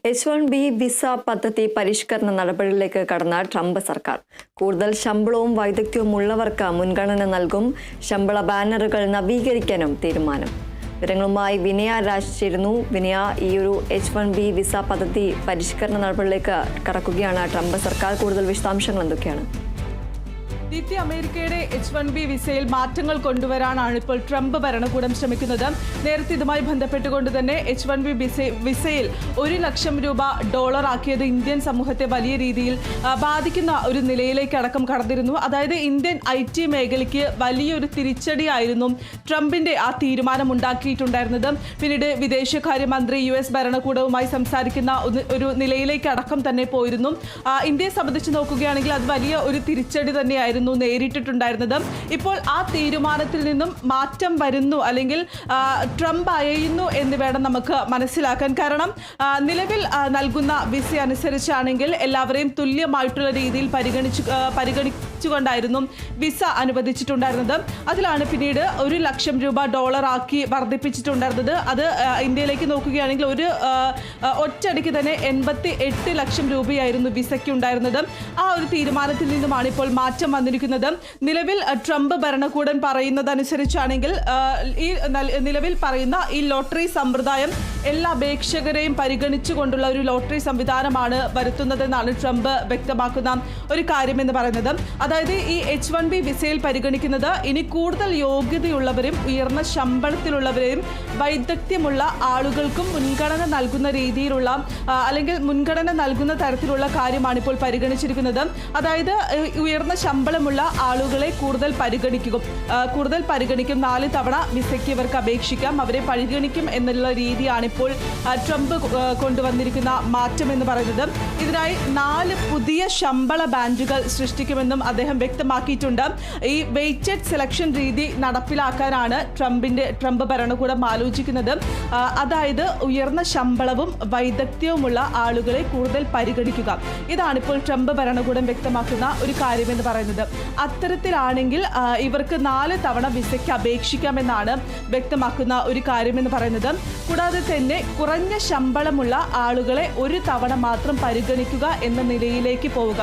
H1B visa പദ്ധതി പരിഷ്കരണ നടപടികളിലേക്ക് കടന്ന ട്രംപ് സർക്കാർ കൂടുതൽ ശമ്പളവും വൈദഗ്ധ്യവും ഉള്ളവർക്ക് മുൻഗണന നൽകും. ശമ്പള ബാനറുകൾ നവീകരിക്കാനും തീരുമാനം. വിവരങ്ങളുമായി വിനയ രാജ് ചേരുന്നു. വിനയ, ഈ ഒരു H1B വിസ പദ്ധതി പരിഷ്കരണ നടപടികളിലേക്ക് കടക്കുകയാണ് ട്രംപ് സർക്കാർ. കൂടുതൽ വിശദാംശങ്ങൾ എന്തൊക്കെയാണ്? അമേരിക്കയുടെ H1B വിസയിൽ മാറ്റങ്ങൾ കൊണ്ടുവരാനാണ് ഇപ്പോൾ ട്രംപ് ഭരണകൂടം ശ്രമിക്കുന്നത്. നേരത്തെ ഇതുമായി ബന്ധപ്പെട്ടുകൊണ്ട് തന്നെ H1B വിസയിൽ $1,00,000 ആക്കിയത് ഇന്ത്യൻ സമൂഹത്തെ വലിയ രീതിയിൽ ബാധിക്കുന്ന ഒരു നിലയിലേക്ക് അടക്കം കടന്നിരുന്നു. അതായത് ഇന്ത്യൻ IT മേഖലയ്ക്ക് വലിയൊരു തിരിച്ചടിയായിരുന്നു ട്രംപിന്റെ ആ തീരുമാനം ഉണ്ടാക്കിയിട്ടുണ്ടായിരുന്നത്. പിന്നീട് വിദേശകാര്യമന്ത്രി US ഭരണകൂടവുമായി സംസാരിക്കുന്ന ഒരു നിലയിലേക്ക് അടക്കം തന്നെ പോയിരുന്നു. ഇന്ത്യയെ സംബന്ധിച്ച് നോക്കുകയാണെങ്കിൽ അത് വലിയ ഒരു തിരിച്ചടി തന്നെയായിരുന്നു നേരിട്ടിട്ടുണ്ടായിരുന്നത്. ഇപ്പോൾ ആ തീരുമാനത്തിൽ നിന്നും മാറ്റം വരുന്നു, അല്ലെങ്കിൽ ട്രംപ് അയയുന്നു എന്ന് വേണം നമുക്ക് മനസ്സിലാക്കാൻ. കാരണം നിലവിൽ നൽകുന്ന വിസ അനുസരിച്ചാണെങ്കിൽ എല്ലാവരെയും തുല്യമായിട്ടുള്ള രീതിയിൽ പരിഗണിച്ചുകൊണ്ടായിരുന്നു വിസ അനുവദിച്ചിട്ടുണ്ടായിരുന്നത്. അതിലാണ് പിന്നീട് $1,00,000 ആക്കി വർദ്ധിപ്പിച്ചിട്ടുണ്ടായിരുന്നത്. അത് ഇന്ത്യയിലേക്ക് നോക്കുകയാണെങ്കിൽ ഒറ്റയടിക്ക് തന്നെ 88 ലക്ഷം രൂപയായിരുന്നു വിസയ്ക്ക് ഉണ്ടായിരുന്നത്. ആ ഒരു തീരുമാനത്തിൽ നിന്നുമാണ് ഇപ്പോൾ മാറ്റം വന്നിരിക്കുന്നത്. നിലവിൽ ട്രംപ് ഭരണകൂടം പറയുന്നതനുസരിച്ചാണെങ്കിൽ നിലവിൽ പറയുന്ന ഈ ലോട്ടറി സമ്പ്രദായം എല്ലാ അപേക്ഷകരെയും പരിഗണിച്ചുകൊണ്ടുള്ള ഒരു ലോട്ടറി സംവിധാനമാണ് വരുത്തുന്നതെന്നാണ് ട്രംപ് വ്യക്തമാക്കുന്ന ഒരു കാര്യമെന്ന് പറയുന്നത്. അതായത് ഈ H1B വിസയിൽ പരിഗണിക്കുന്നത് ഇനി കൂടുതൽ യോഗ്യതയുള്ളവരും ഉയർന്ന ശമ്പളത്തിലുള്ളവരെയും വൈദഗ്ധ്യമുള്ള ആളുകൾക്കും മുൻഗണന നൽകുന്ന രീതിയിലുള്ള അല്ലെങ്കിൽ മുൻഗണന നൽകുന്ന തരത്തിലുള്ള കാര്യമാണ് ഇപ്പോൾ പരിഗണിച്ചിരിക്കുന്നത്. അതായത് ഉയർന്ന ശമ്പളമുള്ള ആളുകളെ കൂടുതൽ പരിഗണിക്കും. 4 തവണ വിസയ്ക്ക് ഇവർക്ക് അപേക്ഷിക്കാം, അവരെ പരിഗണിക്കും എന്നുള്ള രീതിയാണ് ഇപ്പോൾ ട്രംപ് കൊണ്ടുവന്നിരിക്കുന്ന മാറ്റം എന്ന് പറയുന്നത്. ഇതിനായി 4 പുതിയ ശമ്പള ബാൻഡുകൾ സൃഷ്ടിക്കുമെന്നും അദ്ദേഹം വ്യക്തമാക്കിയിട്ടുണ്ട്. ഈ വെയ്റ്റഡ് സെലക്ഷൻ രീതി നടപ്പിലാക്കാനാണ് ട്രംപ് ഭരണകൂടം ആലോചിക്കുന്നത്. അതായത് ഉയർന്ന ശമ്പളവും വൈദഗ്ധ്യവുമുള്ള ആളുകളെ കൂടുതൽ പരിഗണിക്കുക. ഇതാണിപ്പോൾ ട്രംപ് ഭരണകൂടം വ്യക്തമാക്കുന്ന ഒരു കാര്യമെന്ന് പറയുന്നത്. അത്തരത്തിലാണെങ്കിൽ ഇവർക്ക് 4 തവണ വിസയ്ക്ക് അപേക്ഷിക്കാമെന്നാണ് വ്യക്തമാക്കുന്ന ഒരു കാര്യമെന്ന് പറയുന്നത്. കൂടാതെ തന്നെ കുറഞ്ഞ ശമ്പളമുള്ള ആളുകളെ 1 തവണ മാത്രം പരിഗണിക്കുക എന്ന നിലയിലേക്ക് പോവുക.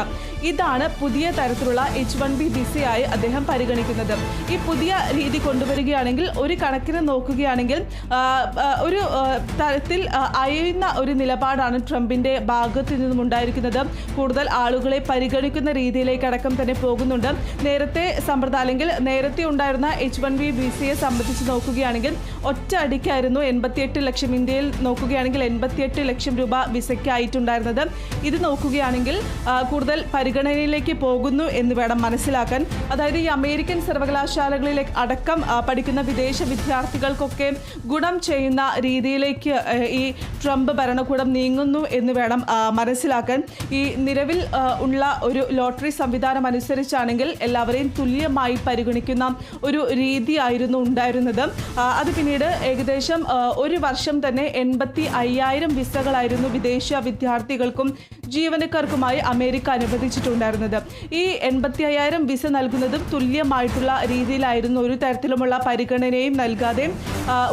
ഇതാണ് പുതിയ തരത്തിലുള്ള H1B വിസയായി അദ്ദേഹം പരിഗണിക്കുന്നത്. ഈ പുതിയ രീതി കൊണ്ടുവരികയാണെങ്കിൽ ഒരു കണക്കിന് നോക്കുകയാണെങ്കിൽ ഒരു തരത്തിൽ അയയുന്ന ഒരു നിലപാടാണ് ട്രംപിന്റെ ഭാഗത്തു നിന്നും ഉണ്ടായിരിക്കുന്നത്. കൂടുതൽ ആളുകളെ പരിഗണിക്കുന്ന രീതിയിലേക്ക് അടക്കം തന്നെ പോകുന്നുണ്ട്. നേരത്തെ ഉണ്ടായിരുന്ന H1B വിസയെ സംബന്ധിച്ച് നോക്കുകയാണെങ്കിൽ ഒറ്റ അടിക്കായിരുന്നു 88 ലക്ഷം. ഇന്ത്യയിൽ നോക്കുകയാണെങ്കിൽ 88 ലക്ഷം രൂപ വിസയ്ക്ക് ആയിട്ടുണ്ടായിരുന്നത്. ഇത് നോക്കുകയാണെങ്കിൽ കൂടുതൽ പരിഗണനയിലേക്ക് പോകുന്നു എന്ന് വേണം മനസ്സിലാക്കാൻ. അതായത് ഈ അമേരിക്കൻ സർവകലാശാലകളിലെ അടക്കം പഠിക്കുന്ന വിദേശ വിദ്യാർത്ഥികൾക്കൊക്കെ ഗുണം ചെയ്യുന്ന രീതിയിലേക്ക് ഈ ട്രംപ് ഭരണകൂടം നീങ്ങുന്നു എന്ന് വേണം മനസ്സിലാക്കാൻ. ഈ നിലവിൽ ഉള്ള ഒരു ലോട്ടറി സംവിധാനം അനുസരിച്ചാണെങ്കിൽ എല്ലാവരെയും തുല്യമായി പരിഗണിക്കുന്ന ഒരു രീതിയായിരുന്നു ഉണ്ടായിരുന്നത്. അത് പിന്നീട് ഏകദേശം ഒരു വർഷം തന്നെ 85,000 വിസകളായിരുന്നു വിദേശ വിദ്യാർത്ഥികൾക്കും ജീവനക്കാർക്കുമായി അമേരിക്ക അനുവദിച്ചിട്ടുണ്ടായിരുന്നത്. ഈ 85,000 വിസ നൽകുന്നതും തുല്യമായിട്ടുള്ള രീതിയിലായിരുന്നു. ഒരു തരത്തിലുമുള്ള പരിഗണനയും നൽകാതെ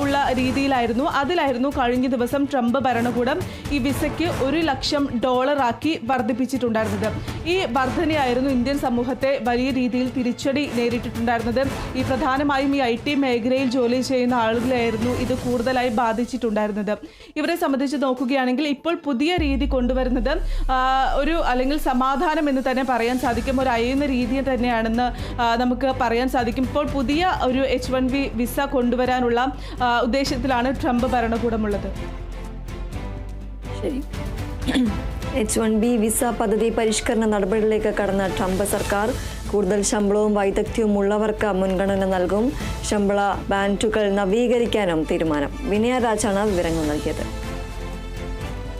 ഉള്ള രീതിയിലായിരുന്നു. അതിലായിരുന്നു കഴിഞ്ഞ ദിവസം ട്രംപ് ഭരണകൂടം ഈ വിസയ്ക്ക് $1,00,000 ആക്കി വർദ്ധിപ്പിച്ചിട്ടുണ്ടായിരുന്നത്. ഈ വർധനയായിരുന്നു ഇന്ത്യൻ സമൂഹത്തെ വലിയ രീതിയിൽ തിരിച്ചടി നേരിട്ടിട്ടുണ്ടായിരുന്നത്. ഈ പ്രധാനമായും ഈ IT മേഖലയിൽ ജോലി ചെയ്യുന്ന ആളുകളായിരുന്നു ഇത് കൂടുതലായി ബാധിച്ചിട്ടുണ്ടായിരുന്നത്. ഇവരെ സംബന്ധിച്ച് നോക്കുകയാണെങ്കിൽ ഇപ്പോൾ പുതിയ രീതി കൊണ്ടുവരുന്നത് അല്ലെങ്കിൽ സമാധാനം എന്ന് തന്നെ പറയാൻ സാധിക്കും. ഒരു അയയുന്ന രീതി തന്നെയാണെന്ന് നമുക്ക് പറയാൻ സാധിക്കും. ഇപ്പോൾ പുതിയ ഒരു H1B വിസ കൊണ്ടുവരാനുള്ള ഉദ്ദേശത്തിലാണ് ട്രംപ് ഭരണകൂടമുള്ളത്. ശരി, H1B വിസ പദ്ധതി പരിഷ്കരണ നടപടികളിലേക്ക് കടന്ന ട്രംപ് സർക്കാർ കൂടുതൽ ശമ്പളവും വൈദഗ്ധ്യവും ഉള്ളവർക്ക് മുൻഗണന നൽകും. ശമ്പള ബാൻഡുകൾ നവീകരിക്കാനും തീരുമാനം. വിനയ രാജാണ് വിവരങ്ങൾ നൽകിയത്.